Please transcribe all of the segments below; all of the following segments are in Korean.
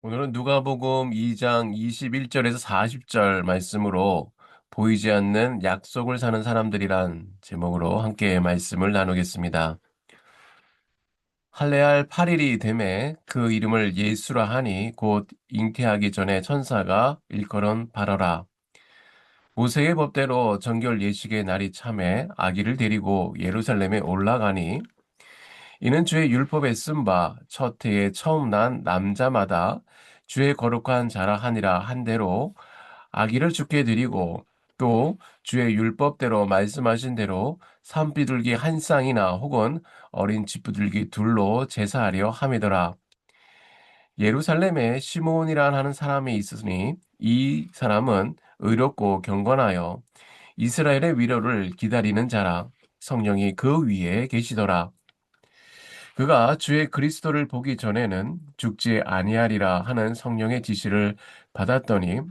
오늘은 누가복음 2장 21절에서 40절 말씀으로 보이지 않는 약속을 사는 사람들이란 제목으로 함께 말씀을 나누겠습니다. 할례할 8일이 되매 그 이름을 예수라 하니 곧 잉태하기 전에 천사가 일컬은 바라라. 모세의 법대로 정결 예식의 날이 참에 아기를 데리고 예루살렘에 올라가니 이는 주의 율법에 쓴 바 첫 해에 처음 난 남자마다 주의 거룩한 자라 하니라 한 대로 아기를 주께 드리고 또 주의 율법대로 말씀하신 대로 산비둘기 한 쌍이나 혹은 어린 집비둘기 둘로 제사하려 함이더라. 예루살렘에 시므온이라 하는 사람이 있으니 이 사람은 의롭고 경건하여 이스라엘의 위로를 기다리는 자라. 성령이 그 위에 계시더라. 그가 주의 그리스도를 보기 전에는 죽지 아니하리라 하는 성령의 지시를 받았더니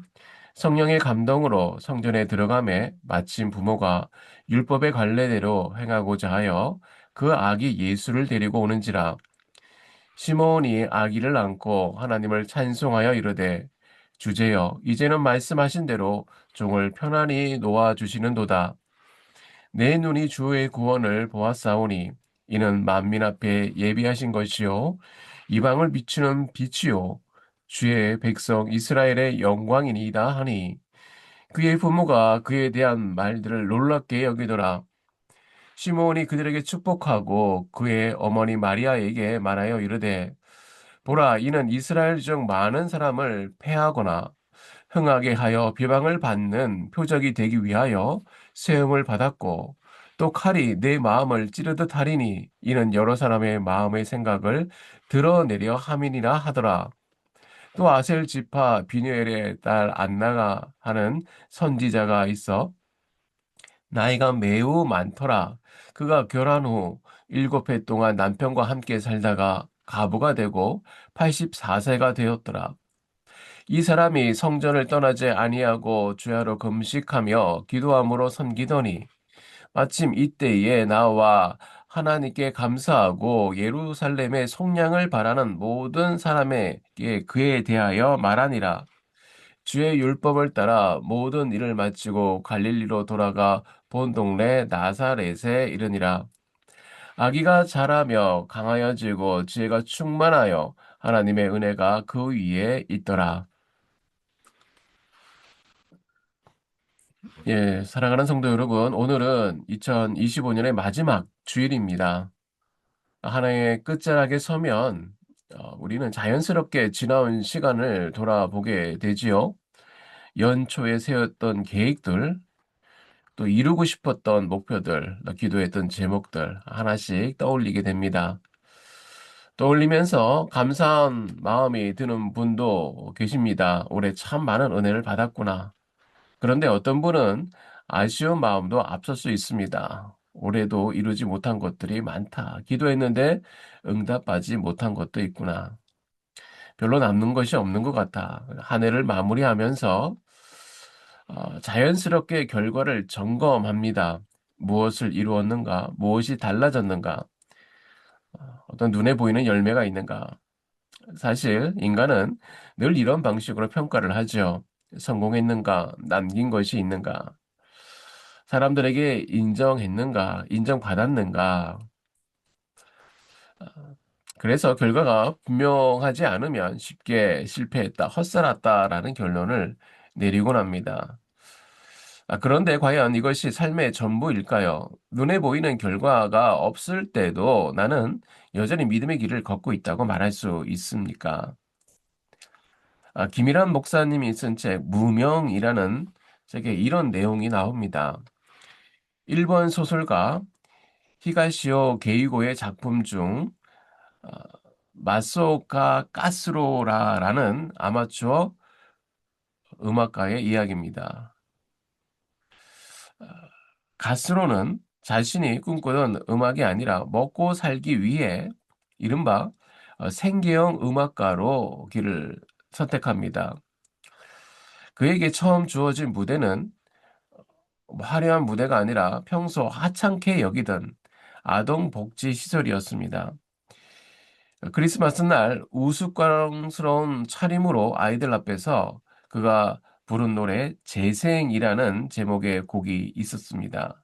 성령의 감동으로 성전에 들어가매 마침 부모가 율법의 관례대로 행하고자 하여 그 아기 예수를 데리고 오는지라. 시므온이 아기를 안고 하나님을 찬송하여 이르되 주제여 이제는 말씀하신 대로 종을 편안히 놓아 주시는도다. 내 눈이 주의 구원을 보았사오니 이는 만민 앞에 예비하신 것이요 이방을 비추는 빛이요 주의 백성 이스라엘의 영광이니이다 하니 그의 부모가 그에 대한 말들을 놀랍게 여기더라. 시므온이 그들에게 축복하고 그의 어머니 마리아에게 말하여 이르되 보라 이는 이스라엘 중 많은 사람을 패하거나 흥하게 하여 비방을 받는 표적이 되기 위하여 세움을 받았고 또 칼이 내 마음을 찌르듯 하리니 이는 여러 사람의 마음의 생각을 드러내려 함이니라 하더라. 또 아셀 지파 비누엘의 딸 안나가 하는 선지자가 있어 나이가 매우 많더라. 그가 결혼 후 7해 동안 남편과 함께 살다가 가부가 되고 84세가 되었더라. 이 사람이 성전을 떠나지 아니하고 주야로 금식하며 기도함으로 섬기더니 마침 이때에 나와 하나님께 감사하고 예루살렘의 속량을 바라는 모든 사람에게 그에 대하여 말하니라. 주의 율법을 따라 모든 일을 마치고 갈릴리로 돌아가 본 동네 나사렛에 이르니라. 아기가 자라며 강하여지고 지혜가 충만하여 하나님의 은혜가 그 위에 있더라. 예, 사랑하는 성도 여러분, 오늘은 2025년의 마지막 주일입니다. 하나의 끝자락에 서면 우리는 자연스럽게 지나온 시간을 돌아보게 되지요. 연초에 세웠던 계획들, 또 이루고 싶었던 목표들, 기도했던 제목들 하나씩 떠올리게 됩니다. 떠올리면서 감사한 마음이 드는 분도 계십니다. 올해 참 많은 은혜를 받았구나. 그런데 어떤 분은 아쉬운 마음도 앞설 수 있습니다. 올해도 이루지 못한 것들이 많다. 기도했는데 응답하지 못한 것도 있구나. 별로 남는 것이 없는 것 같아. 한 해를 마무리하면서 자연스럽게 결과를 점검합니다. 무엇을 이루었는가? 무엇이 달라졌는가? 어떤 눈에 보이는 열매가 있는가? 사실 인간은 늘 이런 방식으로 평가를 하죠. 성공했는가? 남긴 것이 있는가? 사람들에게 인정했는가, 인정받았는가. 그래서 결과가 분명하지 않으면 쉽게 실패했다, 헛살았다라는 결론을 내리곤 합니다. 그런데 과연 이것이 삶의 전부일까요? 눈에 보이는 결과가 없을 때도 나는 여전히 믿음의 길을 걷고 있다고 말할 수 있습니까? 김일한 목사님이 쓴 책, 무명이라는 책에 이런 내용이 나옵니다. 일본 소설가 히가시오 게이고의 작품 중 어, 마소카 까스로라라는 아마추어 음악가의 이야기입니다. 가스로는 자신이 꿈꾸던 음악이 아니라 먹고 살기 위해 이른바 생계형 음악가로 길을 선택합니다. 그에게 처음 주어진 무대는 화려한 무대가 아니라 평소 하찮게 여기던 아동복지 시설이었습니다. 크리스마스 날 우스꽝스러운 차림으로 아이들 앞에서 그가 부른 노래 재생이라는 제목의 곡이 있었습니다.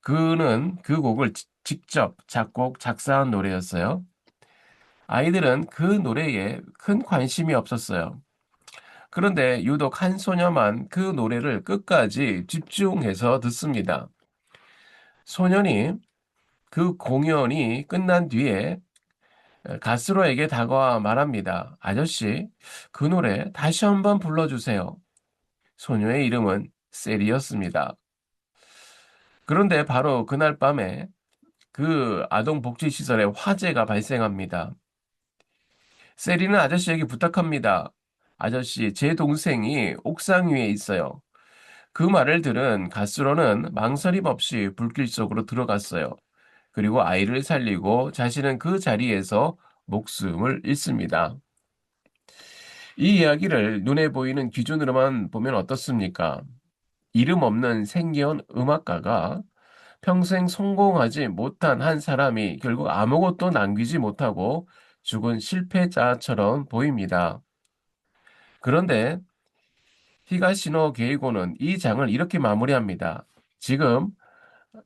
그는 그 곡을 직접 작곡, 작사한 노래였어요. 아이들은 그 노래에 큰 관심이 없었어요. 그런데 유독 한 소녀만 그 노래를 끝까지 집중해서 듣습니다. 소년이 그 공연이 끝난 뒤에 가스로에게 다가와 말합니다. 아저씨, 그 노래 다시 한번 불러주세요. 소녀의 이름은 셀이었습니다. 그런데 바로 그날 밤에 그 아동복지시설에 화재가 발생합니다. 셀이는 아저씨에게 부탁합니다. 아저씨, 제 동생이 옥상 위에 있어요. 그 말을 들은 가스로는 망설임 없이 불길 속으로 들어갔어요. 그리고 아이를 살리고 자신은 그 자리에서 목숨을 잃습니다. 이 이야기를 눈에 보이는 기준으로만 보면 어떻습니까? 이름 없는 생계형 음악가가 평생 성공하지 못한 한 사람이 결국 아무것도 남기지 못하고 죽은 실패자처럼 보입니다. 그런데 히가시노 게이고는 이 장을 이렇게 마무리합니다. 지금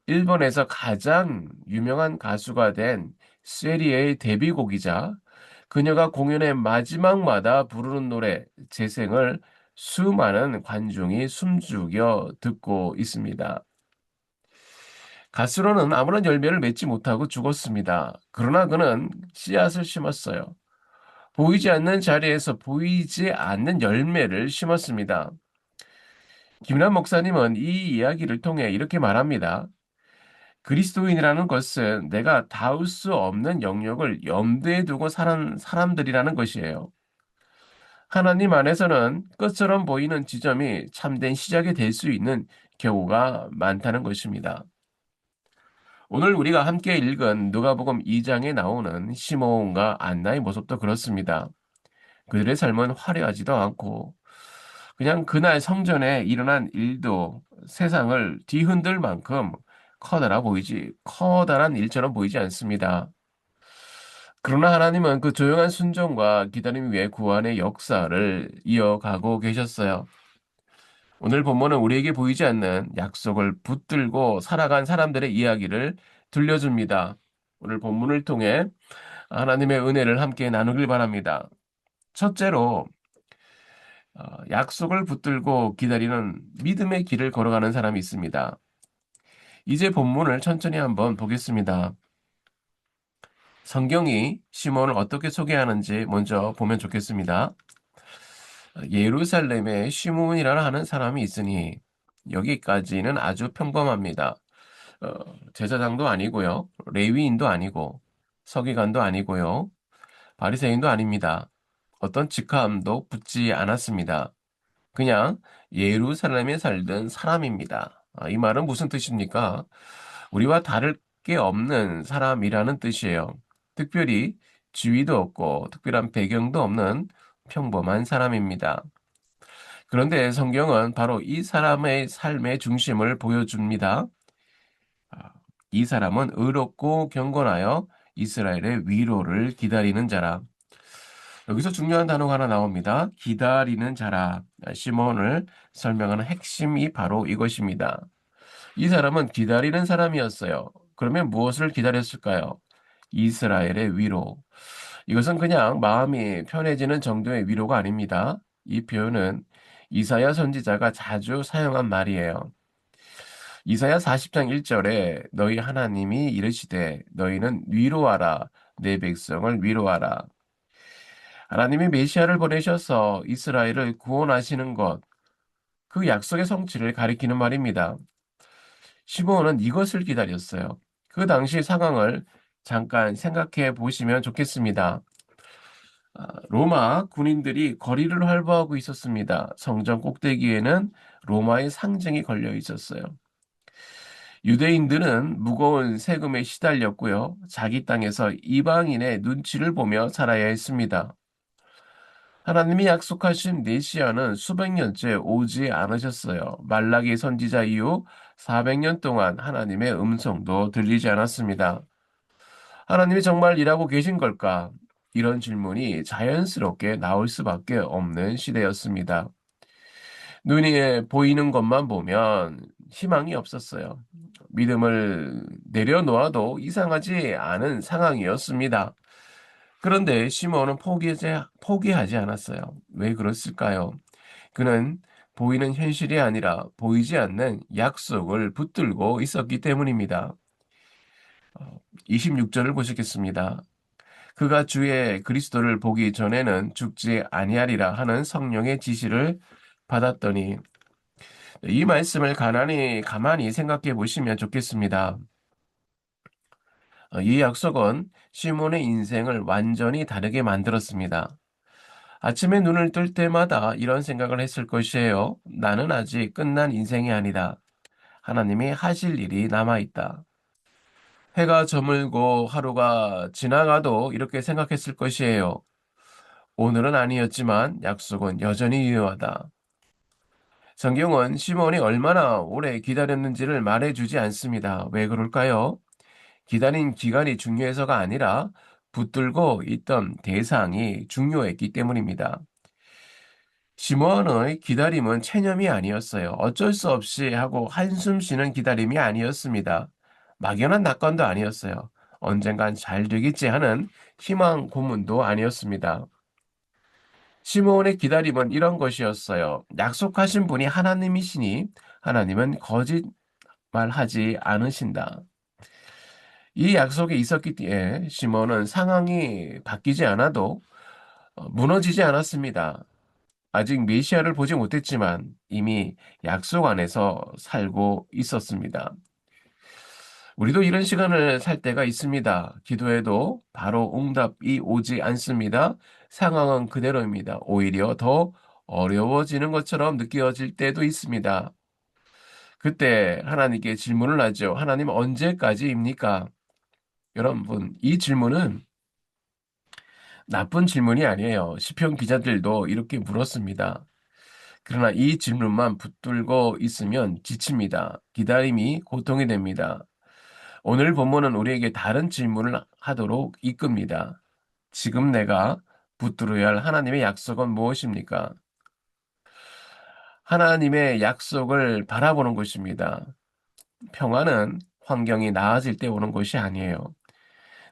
일본에서 가장 유명한 가수가 된 쉐리의 데뷔곡이자 그녀가 공연의 마지막마다 부르는 노래 재생을 수많은 관중이 숨죽여 듣고 있습니다. 가스로는 아무런 열매를 맺지 못하고 죽었습니다. 그러나 그는 씨앗을 심었어요. 보이지 않는 자리에서 보이지 않는 열매를 심었습니다. 김남 목사님은 이 이야기를 통해 이렇게 말합니다. 그리스도인이라는 것은 내가 닿을 수 없는 영역을 염두에 두고 사는 사람들이라는 것이에요. 하나님 안에서는 끝처럼 보이는 지점이 참된 시작이 될 수 있는 경우가 많다는 것입니다. 오늘 우리가 함께 읽은 누가복음 2장에 나오는 시므온과 안나의 모습도 그렇습니다. 그들의 삶은 화려하지도 않고 그냥 그날 성전에 일어난 일도 세상을 뒤흔들 만큼 커다란 일처럼 보이지 않습니다. 그러나 하나님은 그 조용한 순종과 기다림 위에 구원의 역사를 이어가고 계셨어요. 오늘 본문은 우리에게 보이지 않는 약속을 붙들고 살아간 사람들의 이야기를 들려줍니다. 오늘 본문을 통해 하나님의 은혜를 함께 나누길 바랍니다. 첫째로 약속을 붙들고 기다리는 믿음의 길을 걸어가는 사람이 있습니다. 이제 본문을 천천히 한번 보겠습니다. 성경이 시몬을 어떻게 소개하는지 먼저 보면 좋겠습니다. 예루살렘에 시몬이라 하는 사람이 있으니 여기까지는 아주 평범합니다. 제사장도 아니고요. 레위인도 아니고 서기관도 아니고요. 바리새인도 아닙니다. 어떤 직함도 붙지 않았습니다. 그냥 예루살렘에 살던 사람입니다. 이 말은 무슨 뜻입니까? 우리와 다를 게 없는 사람이라는 뜻이에요. 특별히 지위도 없고 특별한 배경도 없는 평범한 사람입니다. 그런데 성경은 바로 이 사람의 삶의 중심을 보여줍니다. 아, 이 사람은 의롭고 경건하여 이스라엘의 위로를 기다리는 자라. 여기서 중요한 단어가 하나 나옵니다. 기다리는 자라. 시몬을 설명하는 핵심이 바로 이것입니다. 이 사람은 기다리는 사람이었어요. 그러면 무엇을 기다렸을까요? 이스라엘의 위로. 이것은 그냥 마음이 편해지는 정도의 위로가 아닙니다. 이 표현은 이사야 선지자가 자주 사용한 말이에요. 이사야 40장 1절에 너희 하나님이 이르시되 너희는 위로하라 내 백성을 위로하라. 하나님이 메시아를 보내셔서 이스라엘을 구원하시는 것, 그 약속의 성취를 가리키는 말입니다. 시므온은 이것을 기다렸어요. 그 당시 상황을 잠깐 생각해 보시면 좋겠습니다. 로마 군인들이 거리를 활보하고 있었습니다. 성전 꼭대기에는 로마의 상징이 걸려 있었어요. 유대인들은 무거운 세금에 시달렸고요. 자기 땅에서 이방인의 눈치를 보며 살아야 했습니다. 하나님이 약속하신 메시아는 수백 년째 오지 않으셨어요. 말라기 선지자 이후 400년 동안 하나님의 음성도 들리지 않았습니다. 하나님이 정말 일하고 계신 걸까? 이런 질문이 자연스럽게 나올 수밖에 없는 시대였습니다. 눈에 보이는 것만 보면 희망이 없었어요. 믿음을 내려놓아도 이상하지 않은 상황이었습니다. 그런데 시몬은 포기하지 않았어요. 왜 그랬을까요? 그는 보이는 현실이 아니라 보이지 않는 약속을 붙들고 있었기 때문입니다. 26절을 보시겠습니다. 그가 주의 그리스도를 보기 전에는 죽지 아니하리라 하는 성령의 지시를 받았더니, 이 말씀을 가만히 생각해 보시면 좋겠습니다. 이 약속은 시몬의 인생을 완전히 다르게 만들었습니다. 아침에 눈을 뜰 때마다 이런 생각을 했을 것이에요. 나는 아직 끝난 인생이 아니다. 하나님이 하실 일이 남아있다. 해가 저물고 하루가 지나가도 이렇게 생각했을 것이에요. 오늘은 아니었지만 약속은 여전히 유효하다. 성경은 시몬이 얼마나 오래 기다렸는지를 말해주지 않습니다. 왜 그럴까요? 기다린 기간이 중요해서가 아니라 붙들고 있던 대상이 중요했기 때문입니다. 시몬의 기다림은 체념이 아니었어요. 어쩔 수 없이 하고 한숨 쉬는 기다림이 아니었습니다. 막연한 낙관도 아니었어요. 언젠간 잘 되겠지 하는 희망 고문도 아니었습니다. 시므온의 기다림은 이런 것이었어요. 약속하신 분이 하나님이시니 하나님은 거짓말하지 않으신다. 이 약속이 있었기 때에 시몬은 상황이 바뀌지 않아도 무너지지 않았습니다. 아직 메시아를 보지 못했지만 이미 약속 안에서 살고 있었습니다. 우리도 이런 시간을 살 때가 있습니다. 기도해도 바로 응답이 오지 않습니다. 상황은 그대로입니다. 오히려 더 어려워지는 것처럼 느껴질 때도 있습니다. 그때 하나님께 질문을 하죠. 하나님 언제까지입니까? 여러분, 이 질문은 나쁜 질문이 아니에요. 시편 기자들도 이렇게 물었습니다. 그러나 이 질문만 붙들고 있으면 지칩니다. 기다림이 고통이 됩니다. 오늘 본문은 우리에게 다른 질문을 하도록 이끕니다. 지금 내가 붙들어야 할 하나님의 약속은 무엇입니까? 하나님의 약속을 바라보는 것입니다. 평화는 환경이 나아질 때 오는 것이 아니에요.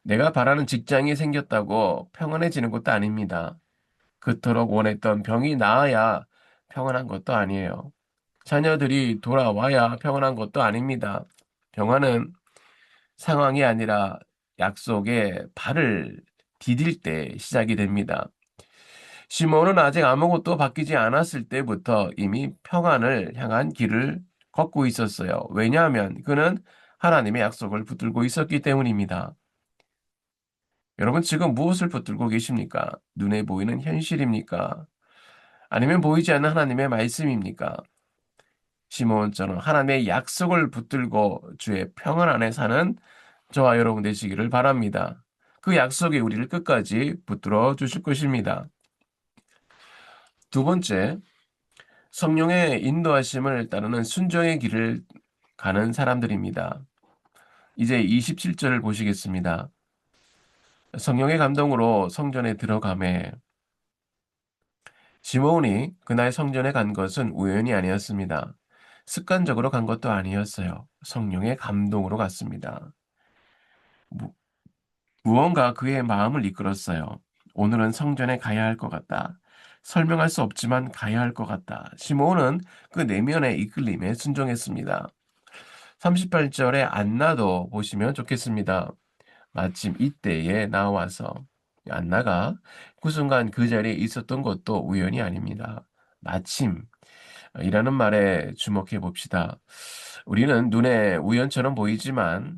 내가 바라는 직장이 생겼다고 평안해지는 것도 아닙니다. 그토록 원했던 병이 나아야 평안한 것도 아니에요. 자녀들이 돌아와야 평안한 것도 아닙니다. 평안은 상황이 아니라 약속에 발을 디딜 때 시작이 됩니다. 시몬은 아직 아무것도 바뀌지 않았을 때부터 이미 평안을 향한 길을 걷고 있었어요. 왜냐하면 그는 하나님의 약속을 붙들고 있었기 때문입니다. 여러분 지금 무엇을 붙들고 계십니까? 눈에 보이는 현실입니까? 아니면 보이지 않는 하나님의 말씀입니까? 시몬처럼 하나님의 약속을 붙들고 주의 평안 안에 사는 저와 여러분 되시기를 바랍니다. 그 약속이 우리를 끝까지 붙들어 주실 것입니다. 두 번째, 성령의 인도하심을 따르는 순종의 길을 가는 사람들입니다. 이제 27절을 보시겠습니다. 성령의 감동으로 성전에 들어가매 시므온이 그날 성전에 간 것은 우연이 아니었습니다. 습관적으로 간 것도 아니었어요. 성령의 감동으로 갔습니다. 무, 무언가 그의 마음을 이끌었어요. 오늘은 성전에 가야 할 것 같다. 설명할 수 없지만 가야 할 것 같다. 시므온은 그 내면의 이끌림에 순종했습니다. 38절에 안나도 보시면 좋겠습니다. 마침 이때에 나와서 안나가 그 순간 그 자리에 있었던 것도 우연이 아닙니다. 마침 이라는 말에 주목해 봅시다. 우리는 눈에 우연처럼 보이지만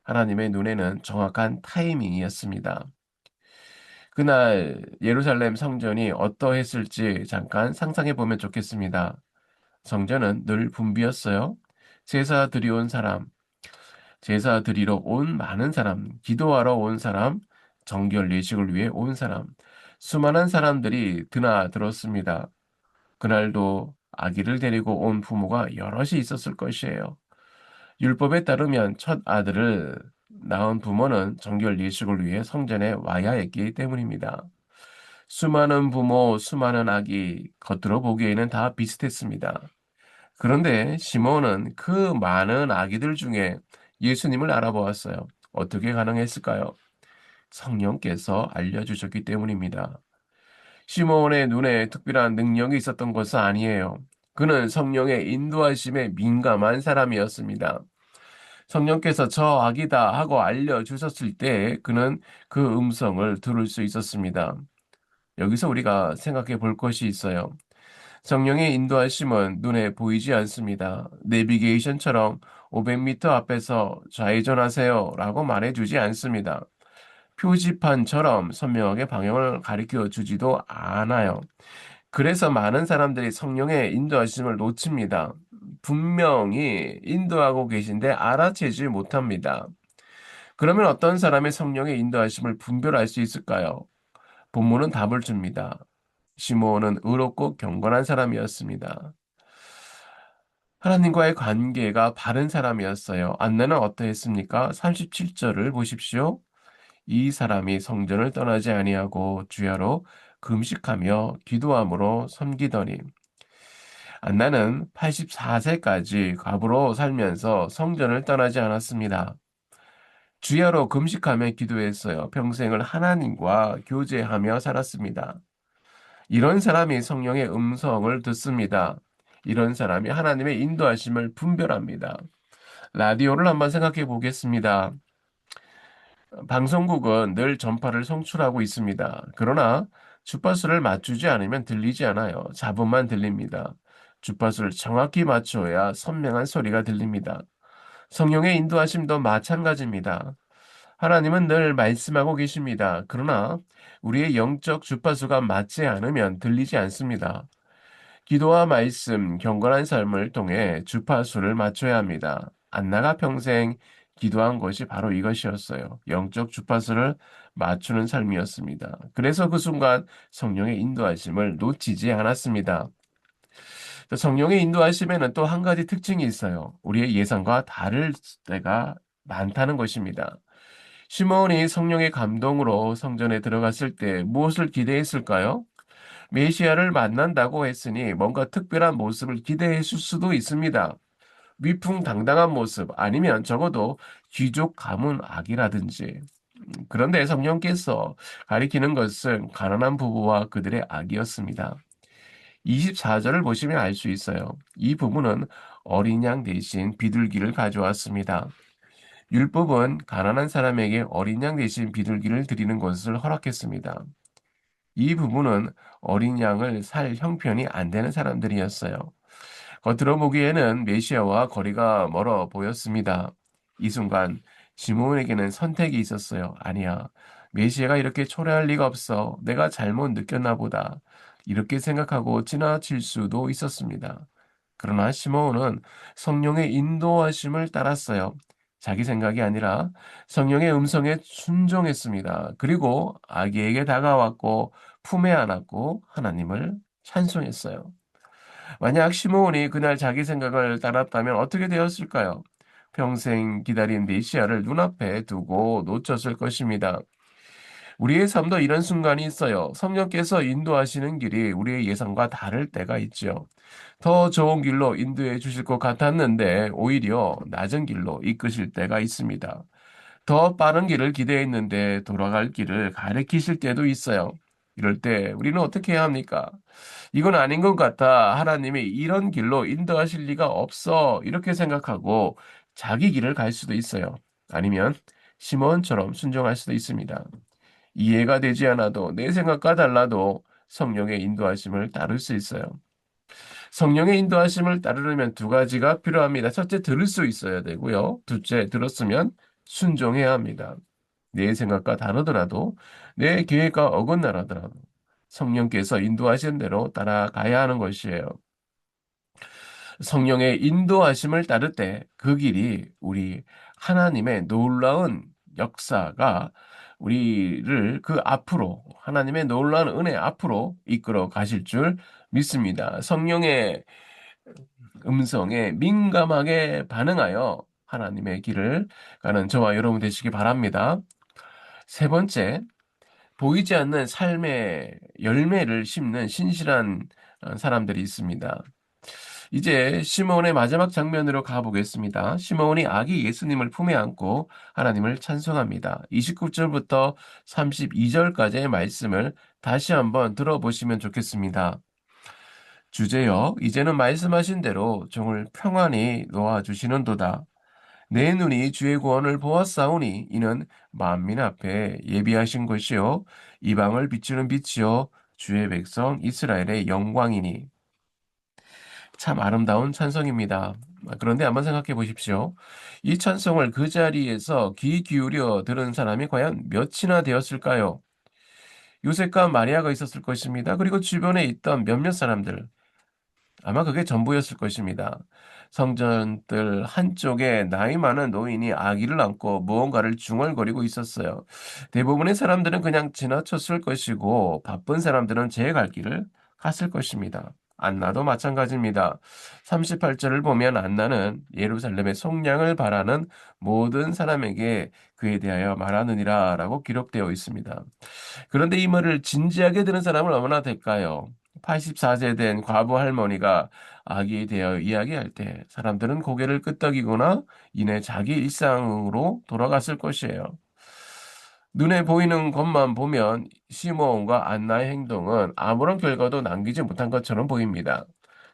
하나님의 눈에는 정확한 타이밍이었습니다. 그날 예루살렘 성전이 어떠했을지 잠깐 상상해 보면 좋겠습니다. 성전은 늘 붐비었어요. 제사 드리온 사람, 제사 드리러 온 많은 사람, 기도하러 온 사람, 정결 예식을 위해 온 사람, 수많은 사람들이 드나들었습니다. 그날도 아기를 데리고 온 부모가 여럿이 있었을 것이에요. 율법에 따르면 첫 아들을 낳은 부모는 정결 예식을 위해 성전에 와야 했기 때문입니다. 수많은 부모, 수많은 아기, 겉으로 보기에는 다 비슷했습니다. 그런데 시몬은 그 많은 아기들 중에 예수님을 알아보았어요. 어떻게 가능했을까요? 성령께서 알려주셨기 때문입니다. 시몬의 눈에 특별한 능력이 있었던 것은 아니에요. 그는 성령의 인도하심에 민감한 사람이었습니다. 성령께서 저 아기다 하고 알려주셨을 때 그는 그 음성을 들을 수 있었습니다. 여기서 우리가 생각해 볼 것이 있어요. 성령의 인도하심은 눈에 보이지 않습니다. 내비게이션처럼 500m 앞에서 좌회전하세요 라고 말해주지 않습니다. 표지판처럼 선명하게 방향을 가리켜 주지도 않아요. 그래서 많은 사람들이 성령의 인도하심을 놓칩니다. 분명히 인도하고 계신데 알아채지 못합니다. 그러면 어떤 사람의 성령의 인도하심을 분별할 수 있을까요? 본문은 답을 줍니다. 시므온은 의롭고 경건한 사람이었습니다. 하나님과의 관계가 바른 사람이었어요. 안나는 어떠했습니까? 37절을 보십시오. 이 사람이 성전을 떠나지 아니하고 주야로 금식하며 기도함으로 섬기더니 안나는 84세까지 과부로 살면서 성전을 떠나지 않았습니다. 주야로 금식하며 기도했어요. 평생을 하나님과 교제하며 살았습니다. 이런 사람이 성령의 음성을 듣습니다. 이런 사람이 하나님의 인도하심을 분별합니다. 라디오를 한번 생각해 보겠습니다. 방송국은 늘 전파를 송출하고 있습니다. 그러나 주파수를 맞추지 않으면 들리지 않아요. 잡음만 들립니다. 주파수를 정확히 맞춰야 선명한 소리가 들립니다. 성령의 인도하심도 마찬가지입니다. 하나님은 늘 말씀하고 계십니다. 그러나 우리의 영적 주파수가 맞지 않으면 들리지 않습니다. 기도와 말씀, 경건한 삶을 통해 주파수를 맞춰야 합니다. 안나가 평생 기도한 것이 바로 이것이었어요. 영적 주파수를 맞추는 삶이었습니다. 그래서 그 순간 성령의 인도하심을 놓치지 않았습니다. 성령의 인도하심에는 또 한 가지 특징이 있어요. 우리의 예상과 다를 때가 많다는 것입니다. 시몬이 성령의 감동으로 성전에 들어갔을 때 무엇을 기대했을까요? 메시아를 만난다고 했으니 뭔가 특별한 모습을 기대했을 수도 있습니다. 위풍당당한 모습 아니면 적어도 귀족 가문 악이라든지. 그런데 성령께서 가리키는 것은 가난한 부부와 그들의 악이었습니다. 24절을 보시면 알 수 있어요. 이 부부는 어린 양 대신 비둘기를 가져왔습니다. 율법은 가난한 사람에게 어린 양 대신 비둘기를 드리는 것을 허락했습니다. 이 부부는 어린 양을 살 형편이 안 되는 사람들이었어요. 겉으로 보기에는 메시아와 거리가 멀어 보였습니다. 이 순간 시몬에게는 선택이 있었어요. 아니야. 메시아가 이렇게 초라할 리가 없어. 내가 잘못 느꼈나 보다. 이렇게 생각하고 지나칠 수도 있었습니다. 그러나 시몬은 성령의 인도하심을 따랐어요. 자기 생각이 아니라 성령의 음성에 순종했습니다. 그리고 아기에게 다가왔고 품에 안았고 하나님을 찬송했어요. 만약 시므온이 그날 자기 생각을 따랐다면 어떻게 되었을까요? 평생 기다린 메시아를 눈앞에 두고 놓쳤을 것입니다. 우리의 삶도 이런 순간이 있어요. 성령께서 인도하시는 길이 우리의 예상과 다를 때가 있죠. 더 좋은 길로 인도해 주실 것 같았는데 오히려 낮은 길로 이끄실 때가 있습니다. 더 빠른 길을 기대했는데 돌아갈 길을 가리키실 때도 있어요. 이럴 때 우리는 어떻게 해야 합니까? 이건 아닌 것 같아. 하나님이 이런 길로 인도하실 리가 없어. 이렇게 생각하고 자기 길을 갈 수도 있어요. 아니면 시몬처럼 순종할 수도 있습니다. 이해가 되지 않아도 내 생각과 달라도 성령의 인도하심을 따를 수 있어요. 성령의 인도하심을 따르려면 두 가지가 필요합니다. 첫째, 들을 수 있어야 되고요. 둘째, 들었으면 순종해야 합니다. 내 생각과 다르더라도, 내 계획과 어긋나더라도 성령께서 인도하신 대로 따라가야 하는 것이에요. 성령의 인도하심을 따를 때 그 길이 우리 하나님의 놀라운 역사가 우리를 그 앞으로 하나님의 놀라운 은혜 앞으로 이끌어 가실 줄 믿습니다. 성령의 음성에 민감하게 반응하여 하나님의 길을 가는 저와 여러분 되시기 바랍니다. 세 번째, 보이지 않는 삶의 열매를 심는 신실한 사람들이 있습니다. 이제 시므온의 마지막 장면으로 가보겠습니다. 시므온이 아기 예수님을 품에 안고 하나님을 찬송합니다. 29절부터 32절까지의 말씀을 다시 한번 들어보시면 좋겠습니다. 주제여, 이제는 말씀하신 대로 종을 평안히 놓아주시는도다. 내 눈이 주의 구원을 보았사오니 이는 만민 앞에 예비하신 것이요 이방을 비추는 빛이요 주의 백성 이스라엘의 영광이니. 참 아름다운 찬송입니다. 그런데 한번 생각해 보십시오. 이 찬송을 그 자리에서 귀 기울여 들은 사람이 과연 몇이나 되었을까요? 요셉과 마리아가 있었을 것입니다. 그리고 주변에 있던 몇몇 사람들, 아마 그게 전부였을 것입니다. 성전들 한쪽에 나이 많은 노인이 아기를 안고 무언가를 중얼거리고 있었어요. 대부분의 사람들은 그냥 지나쳤을 것이고 바쁜 사람들은 제 갈 길을 갔을 것입니다. 안나도 마찬가지입니다. 38절을 보면 안나는 예루살렘의 속량을 바라는 모든 사람에게 그에 대하여 말하느니라 라고 기록되어 있습니다. 그런데 이 말을 진지하게 들은 사람은 얼마나 될까요? 84세 된 과부 할머니가 아기에 대하여 이야기할 때 사람들은 고개를 끄덕이거나 이내 자기 일상으로 돌아갔을 것이에요. 눈에 보이는 것만 보면 시므온과 안나의 행동은 아무런 결과도 남기지 못한 것처럼 보입니다.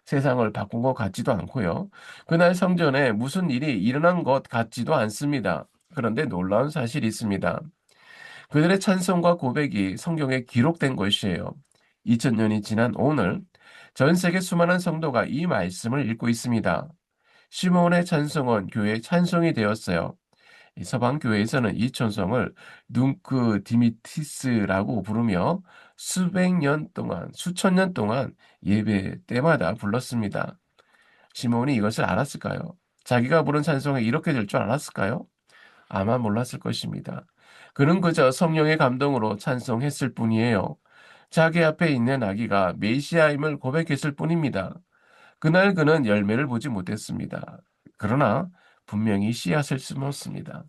세상을 바꾼 것 같지도 않고요. 그날 성전에 무슨 일이 일어난 것 같지도 않습니다. 그런데 놀라운 사실이 있습니다. 그들의 찬송과 고백이 성경에 기록된 것이에요. 2000년이 지난 오늘 전 세계 수많은 성도가 이 말씀을 읽고 있습니다. 시므온의 찬송은 교회의 찬송이 되었어요. 이 서방 교회에서는 이 찬송을 뭉크 디미티스라고 부르며 수백 년 동안, 수천 년 동안 예배 때마다 불렀습니다. 시므온이 이것을 알았을까요? 자기가 부른 찬송이 이렇게 될 줄 알았을까요? 아마 몰랐을 것입니다. 그는 그저 성령의 감동으로 찬송했을 뿐이에요. 자기 앞에 있는 아기가 메시아임을 고백했을 뿐입니다. 그날 그는 열매를 보지 못했습니다. 그러나 분명히 씨앗을 심었습니다.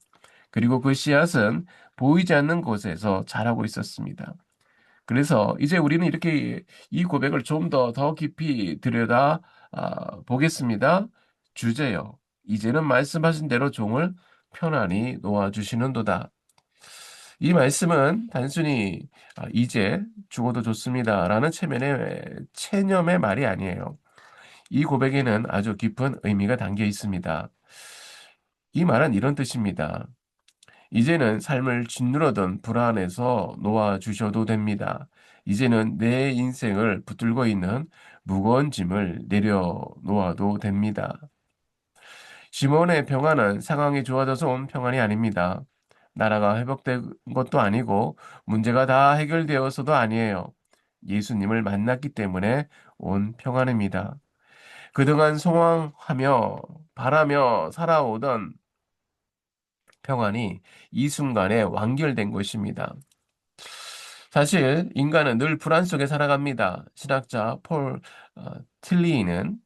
그리고 그 씨앗은 보이지 않는 곳에서 자라고 있었습니다. 그래서 이제 우리는 이렇게 이 고백을 좀 더 깊이 들여다 보겠습니다. 주제요. 이제는 말씀하신 대로 종을 편안히 놓아주시는도다. 이 말씀은 단순히 이제 죽어도 좋습니다라는 체념의 말이 아니에요. 이 고백에는 아주 깊은 의미가 담겨 있습니다. 이 말은 이런 뜻입니다. 이제는 삶을 짓누르던 불안에서 놓아주셔도 됩니다. 이제는 내 인생을 붙들고 있는 무거운 짐을 내려놓아도 됩니다. 시몬의 평안은 상황이 좋아져서 온 평안이 아닙니다. 나라가 회복된 것도 아니고 문제가 다 해결되어서도 아니에요. 예수님을 만났기 때문에 온 평안입니다. 그동안 소망하며 바라며 살아오던 평안이 이 순간에 완결된 것입니다. 사실 인간은 늘 불안 속에 살아갑니다. 신학자 폴 틸리는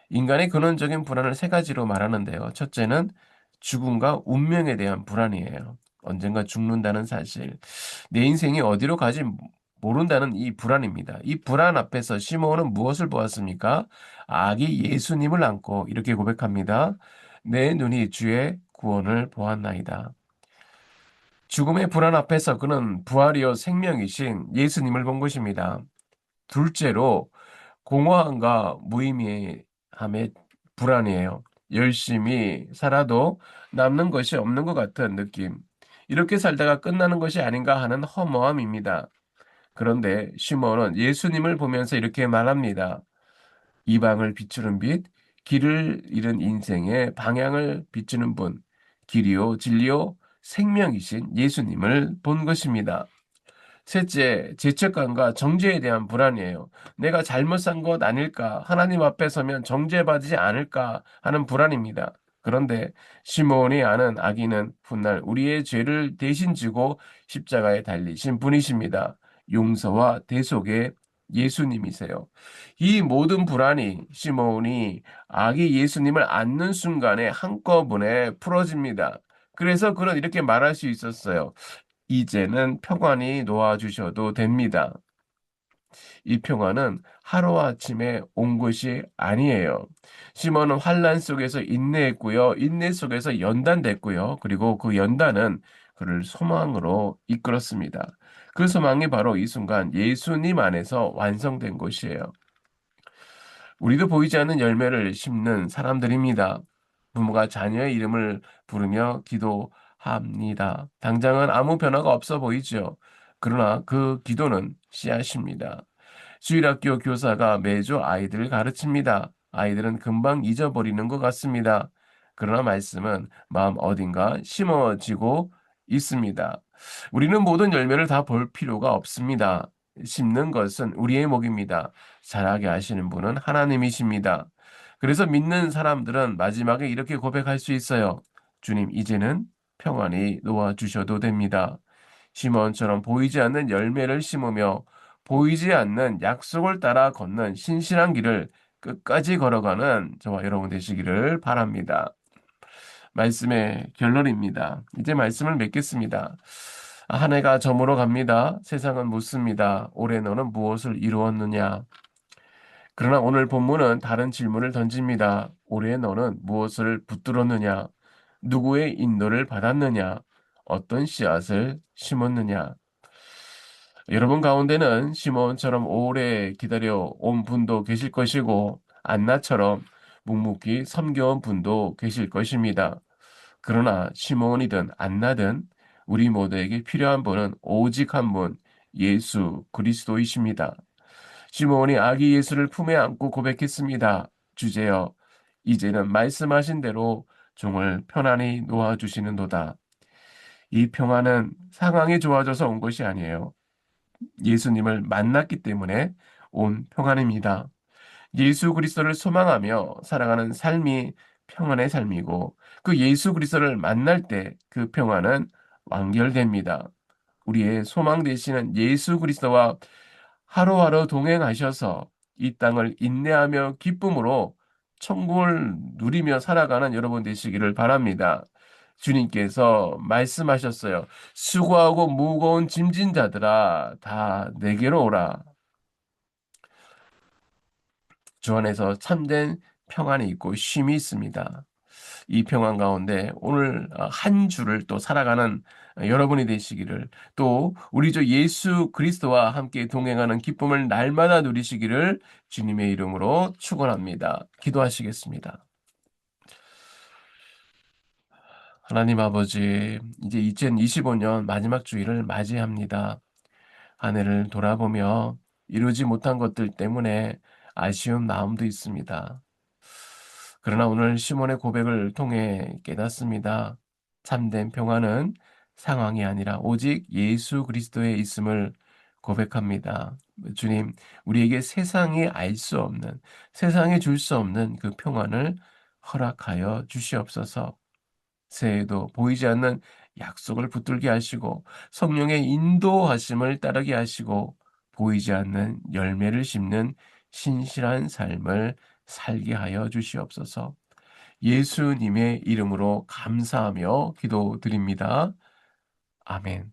인간의 근원적인 불안을 세 가지로 말하는데요. 첫째는 죽음과 운명에 대한 불안이에요. 언젠가 죽는다는 사실. 내 인생이 어디로 가지 모른다는 이 불안입니다. 이 불안 앞에서 시므온은 무엇을 보았습니까? 아기 예수님을 안고 이렇게 고백합니다. 내 눈이 주의 구원을 보았나이다. 죽음의 불안 앞에서 그는 부활이요 생명이신 예수님을 본 것입니다. 둘째로 공허함과 무의미함의 불안이에요. 열심히 살아도 남는 것이 없는 것 같은 느낌. 이렇게 살다가 끝나는 것이 아닌가 하는 허무함입니다. 그런데 시몬은 예수님을 보면서 이렇게 말합니다. 이방을 비추는 빛, 길을 잃은 인생의 방향을 비추는 분, 길이요 진리요 생명이신 예수님을 본 것입니다. 셋째, 죄책감과 정죄에 대한 불안이에요. 내가 잘못 산 것 아닐까? 하나님 앞에 서면 정죄받지 않을까? 하는 불안입니다. 그런데 시므온이 아는 아기는 훗날 우리의 죄를 대신 지고 십자가에 달리신 분이십니다. 용서와 대속의 예수님이세요. 이 모든 불안이 시몬이 아기 예수님을 안는 순간에 한꺼번에 풀어집니다. 그래서 그는 이렇게 말할 수 있었어요. 이제는 평안히 놓아주셔도 됩니다. 이 평화는 하루아침에 온 것이 아니에요. 시몬은 환란 속에서 인내했고요. 인내 속에서 연단됐고요. 그리고 그 연단은 그를 소망으로 이끌었습니다. 그 소망이 바로 이 순간 예수님 안에서 완성된 것이에요. 우리도 보이지 않는 열매를 심는 사람들입니다. 부모가 자녀의 이름을 부르며 기도합니다. 당장은 아무 변화가 없어 보이죠. 그러나 그 기도는 씨앗입니다. 주일학교 교사가 매주 아이들을 가르칩니다. 아이들은 금방 잊어버리는 것 같습니다. 그러나 말씀은 마음 어딘가 심어지고 있습니다. 우리는 모든 열매를 다 볼 필요가 없습니다. 심는 것은 우리의 몫입니다. 자라게 하시는 분은 하나님이십니다. 그래서 믿는 사람들은 마지막에 이렇게 고백할 수 있어요. 주님, 이제는 평안히 놓아주셔도 됩니다. 시몬처럼 보이지 않는 열매를 심으며 보이지 않는 약속을 따라 걷는 신실한 길을 끝까지 걸어가는 저와 여러분 되시기를 바랍니다. 말씀의 결론입니다. 이제 말씀을 맺겠습니다. 한 해가 저물어 갑니다. 세상은 묻습니다. 올해 너는 무엇을 이루었느냐? 그러나 오늘 본문은 다른 질문을 던집니다. 올해 너는 무엇을 붙들었느냐? 누구의 인도를 받았느냐? 어떤 씨앗을 심었느냐? 여러분 가운데는 시몬처럼 오래 기다려 온 분도 계실 것이고 안나처럼 묵묵히 섬겨온 분도 계실 것입니다. 그러나 시몬이든 안나든 우리 모두에게 필요한 분은 오직 한 분, 예수 그리스도이십니다. 시몬이 아기 예수를 품에 안고 고백했습니다. 주제여, 이제는 말씀하신 대로 종을 편안히 놓아주시는도다. 이 평화는 상황이 좋아져서 온 것이 아니에요. 예수님을 만났기 때문에 온 평안입니다. 예수 그리스도를 소망하며 살아가는 삶이 평안의 삶이고 그 예수 그리스도를 만날 때 그 평안은 완결됩니다. 우리의 소망 되시는 예수 그리스도와 하루하루 동행하셔서 이 땅을 인내하며 기쁨으로 천국을 누리며 살아가는 여러분 되시기를 바랍니다. 주님께서 말씀하셨어요. 수고하고 무거운 짐진 자들아 다 내게로 오라. 주 안에서 참된 평안이 있고 쉼이 있습니다. 이 평안 가운데 오늘 한 주를 또 살아가는 여러분이 되시기를 또 우리 주 예수 그리스도와 함께 동행하는 기쁨을 날마다 누리시기를 주님의 이름으로 축원합니다. 기도하시겠습니다. 하나님 아버지, 이제 2025년 마지막 주일을 맞이합니다. 한 해를 돌아보며 이루지 못한 것들 때문에 아쉬운 마음도 있습니다. 그러나 오늘 시몬의 고백을 통해 깨닫습니다. 참된 평화는 상황이 아니라 오직 예수 그리스도에 있음을 고백합니다. 주님, 우리에게 세상이 알 수 없는, 세상에 줄 수 없는 그 평안을 허락하여 주시옵소서. 새해에도 보이지 않는 약속을 붙들게 하시고 성령의 인도하심을 따르게 하시고 보이지 않는 열매를 심는 신실한 삶을 살게 하여 주시옵소서. 예수님의 이름으로 감사하며 기도드립니다. 아멘.